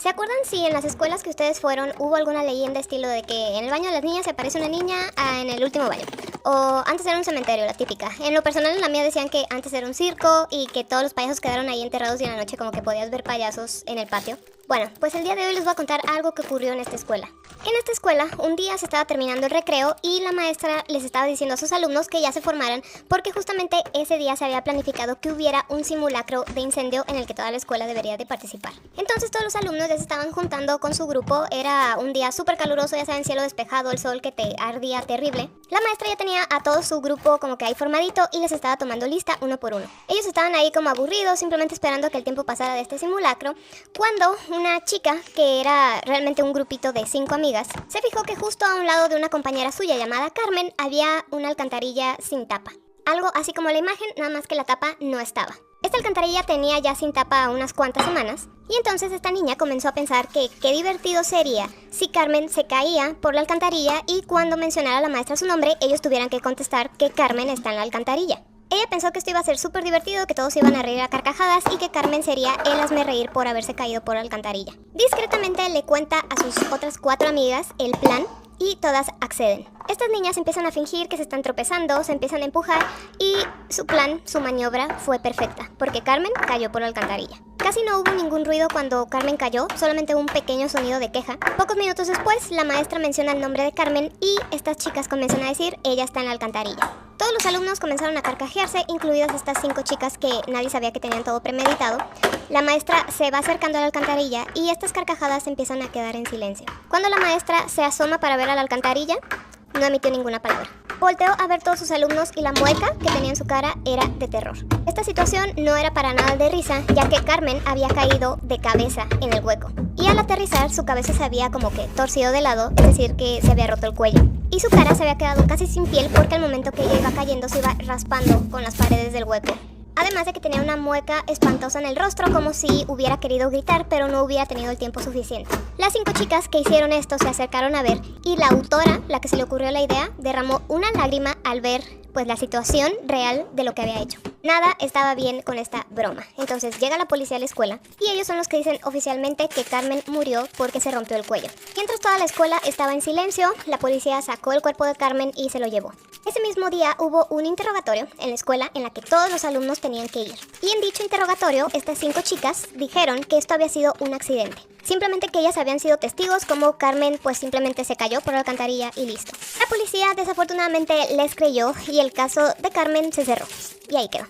¿Se acuerdan si en las escuelas que ustedes fueron hubo alguna leyenda estilo de que en el baño de las niñas se aparece una niña en el último baño? O antes era un cementerio, la típica. En lo personal en la mía decían que antes era un circo y que todos los payasos quedaron ahí enterrados y en la noche como que podías ver payasos en el patio. Bueno, pues el día de hoy les voy a contar algo que ocurrió en esta escuela. En esta escuela, un día se estaba terminando el recreo y la maestra les estaba diciendo a sus alumnos que ya se formaran porque justamente ese día se había planificado que hubiera un simulacro de incendio en el que toda la escuela debería de participar. Entonces todos los alumnos ya se estaban juntando con su grupo, era un día súper caluroso, ya saben, cielo despejado, el sol que te ardía terrible. La maestra ya tenía a todo su grupo como que ahí formadito y les estaba tomando lista uno por uno. Ellos estaban ahí como aburridos, simplemente esperando que el tiempo pasara de este simulacro, cuando una chica, que era realmente un grupito de 5 amigas, se fijó que justo a un lado de una compañera suya llamada Carmen había una alcantarilla sin tapa. Algo así como la imagen, nada más que la tapa no estaba. Esta alcantarilla tenía ya sin tapa unas cuantas semanas, y entonces esta niña comenzó a pensar que qué divertido sería si Carmen se caía por la alcantarilla y cuando mencionara a la maestra su nombre, ellos tuvieran que contestar que Carmen está en la alcantarilla. Ella pensó que esto iba a ser súper divertido, que todos se iban a reír a carcajadas y que Carmen sería el hazmerreír por haberse caído por la alcantarilla. Discretamente le cuenta a sus otras 4 amigas el plan y todas acceden. Estas niñas empiezan a fingir que se están tropezando, se empiezan a empujar y su plan, su maniobra fue perfecta, porque Carmen cayó por la alcantarilla. Casi no hubo ningún ruido cuando Carmen cayó, solamente un pequeño sonido de queja. Pocos minutos después, la maestra menciona el nombre de Carmen y estas chicas comienzan a decir, ella está en la alcantarilla. Todos los alumnos comenzaron a carcajearse, incluidas estas 5 chicas que nadie sabía que tenían todo premeditado. La maestra se va acercando a la alcantarilla y estas carcajadas empiezan a quedar en silencio. Cuando la maestra se asoma para ver a la alcantarilla, no emitió ninguna palabra. Volteó a ver todos sus alumnos y la mueca que tenía en su cara era de terror. Esta situación no era para nada de risa, ya que Carmen había caído de cabeza en el hueco. Y al aterrizar, su cabeza se había como que torcido de lado, es decir, que se había roto el cuello. Y su cara se había quedado casi sin piel porque al momento que ella iba cayendo se iba raspando con las paredes del hueco. Además de que tenía una mueca espantosa en el rostro, como si hubiera querido gritar, pero no hubiera tenido el tiempo suficiente. Las 5 chicas que hicieron esto se acercaron a ver y la autora, la que se le ocurrió la idea, derramó una lágrima al ver pues la situación real de lo que había hecho. Nada estaba bien con esta broma. Entonces llega la policía a la escuela y ellos son los que dicen oficialmente que Carmen murió porque se rompió el cuello. Mientras toda la escuela estaba en silencio, la policía sacó el cuerpo de Carmen y se lo llevó. Ese mismo día hubo un interrogatorio en la escuela en la que todos los alumnos tenían que ir. Y en dicho interrogatorio, estas 5 chicas dijeron que esto había sido un accidente. Simplemente que ellas habían sido testigos, como Carmen pues simplemente se cayó por la alcantarilla y listo. La policía desafortunadamente les creyó y el caso de Carmen se cerró. Y ahí quedó.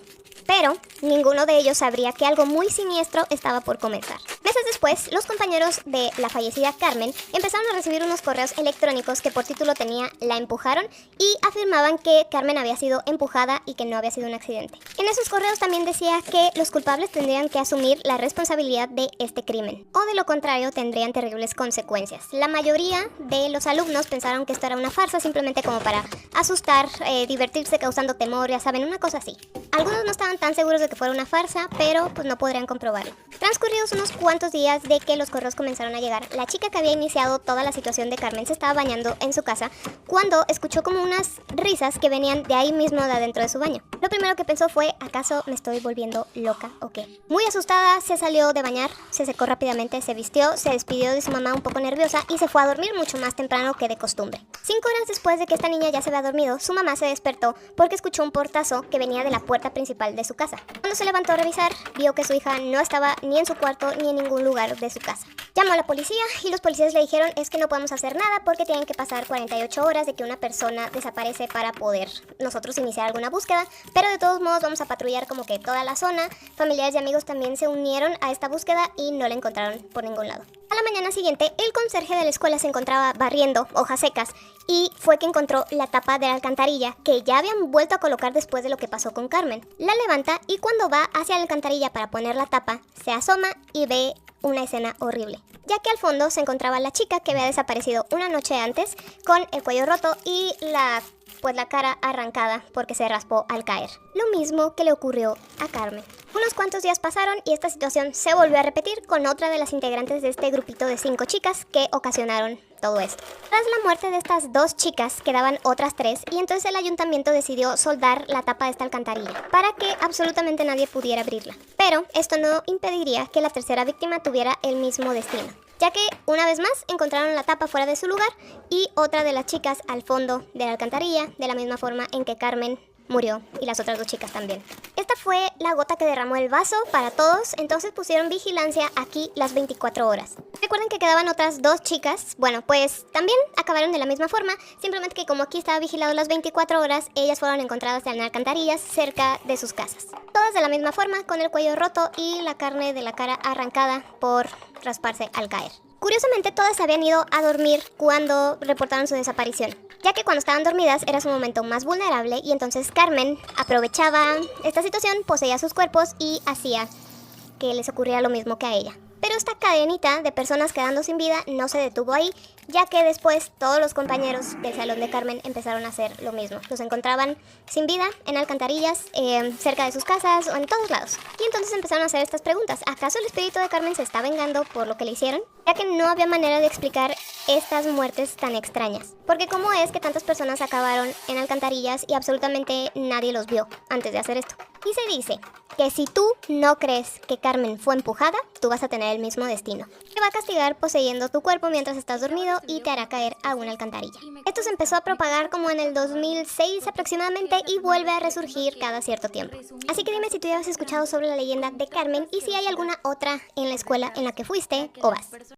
Pero ninguno de ellos sabría que algo muy siniestro estaba por comenzar. Meses después, los compañeros de la fallecida Carmen empezaron a recibir unos correos electrónicos que por título tenía "La empujaron" y afirmaban que Carmen había sido empujada y que no había sido un accidente. En esos correos también decía que los culpables tendrían que asumir la responsabilidad de este crimen, o de lo contrario tendrían terribles consecuencias. La mayoría de los alumnos pensaron que esto era una farsa, simplemente como para asustar, divertirse causando temor, ya saben, una cosa así. Algunos no estaban tan seguros de que fuera una farsa, pero pues no podrían comprobarlo. Transcurridos unos cuantos días de que los correos comenzaron a llegar, la chica que había iniciado toda la situación de Carmen se estaba bañando en su casa cuando escuchó como unas risas que venían de ahí mismo de adentro de su baño. Lo primero que pensó fue, ¿acaso me estoy volviendo loca o qué? Muy asustada, se salió de bañar, se secó rápidamente, se vistió, se despidió de su mamá un poco nerviosa y se fue a dormir mucho más temprano que de costumbre. 5 horas después de que esta niña ya se había dormido, su mamá se despertó porque escuchó un portazo que venía de la puerta principal de su casa. Cuando se levantó a revisar, vio que su hija no estaba ni en su cuarto ni en ningún lugar de su casa. Llamó a la policía y los policías le dijeron, es que no podemos hacer nada porque tienen que pasar 48 horas de que una persona desaparece para poder nosotros iniciar alguna búsqueda, pero de todos modos vamos a patrullar como que toda la zona. Familiares y amigos también se unieron a esta búsqueda y no la encontraron por ningún lado. A la mañana siguiente, el conserje de la escuela se encontraba barriendo hojas secas y fue que encontró la tapa de la alcantarilla que ya habían vuelto a colocar después de lo que pasó con Carmen. La levanta y cuando va hacia la alcantarilla para poner la tapa, se asoma y ve una escena horrible, ya que al fondo se encontraba la chica que había desaparecido una noche antes con el cuello roto y la cara arrancada porque se raspó al caer. Lo mismo que le ocurrió a Carmen. Unos cuantos días pasaron y esta situación se volvió a repetir con otra de las integrantes de este grupito de 5 chicas que ocasionaron todo esto. Tras la muerte de estas 2 chicas quedaban otras 3 y entonces el ayuntamiento decidió soldar la tapa de esta alcantarilla para que absolutamente nadie pudiera abrirla. Pero esto no impediría que la tercera víctima tuviera el mismo destino. ya que una vez más encontraron la tapa fuera de su lugar y otra de las chicas al fondo de la alcantarilla, de la misma forma en que Carmen murió y las otras 2 chicas también. Esta fue la gota que derramó el vaso para todos, entonces pusieron vigilancia aquí las 24 horas. Recuerden que quedaban otras 2 chicas, bueno, pues también acabaron de la misma forma, simplemente que como aquí estaba vigilado las 24 horas, ellas fueron encontradas en alcantarillas cerca de sus casas. Todas de la misma forma, con el cuello roto y la carne de la cara arrancada por rasparse al caer. Curiosamente, todas se habían ido a dormir cuando reportaron su desaparición, ya que cuando estaban dormidas era su momento más vulnerable y entonces Carmen aprovechaba esta situación, poseía sus cuerpos y hacía que les ocurriera lo mismo que a ella. Pero esta cadenita de personas quedando sin vida no se detuvo ahí, ya que después todos los compañeros del salón de Carmen empezaron a hacer lo mismo. Los encontraban sin vida en alcantarillas, cerca de sus casas o en todos lados. Y entonces empezaron a hacer estas preguntas. ¿Acaso el espíritu de Carmen se está vengando por lo que le hicieron? Ya que no había manera de explicar estas muertes tan extrañas. Porque ¿cómo es que tantas personas acabaron en alcantarillas y absolutamente nadie los vio antes de hacer esto? Y se dice que si tú no crees que Carmen fue empujada, tú vas a tener el mismo destino. Te va a castigar poseyendo tu cuerpo mientras estás dormido y te hará caer a una alcantarilla. Esto se empezó a propagar como en el 2006 aproximadamente y vuelve a resurgir cada cierto tiempo. Así que dime si tú ya has escuchado sobre la leyenda de Carmen y si hay alguna otra en la escuela en la que fuiste o vas.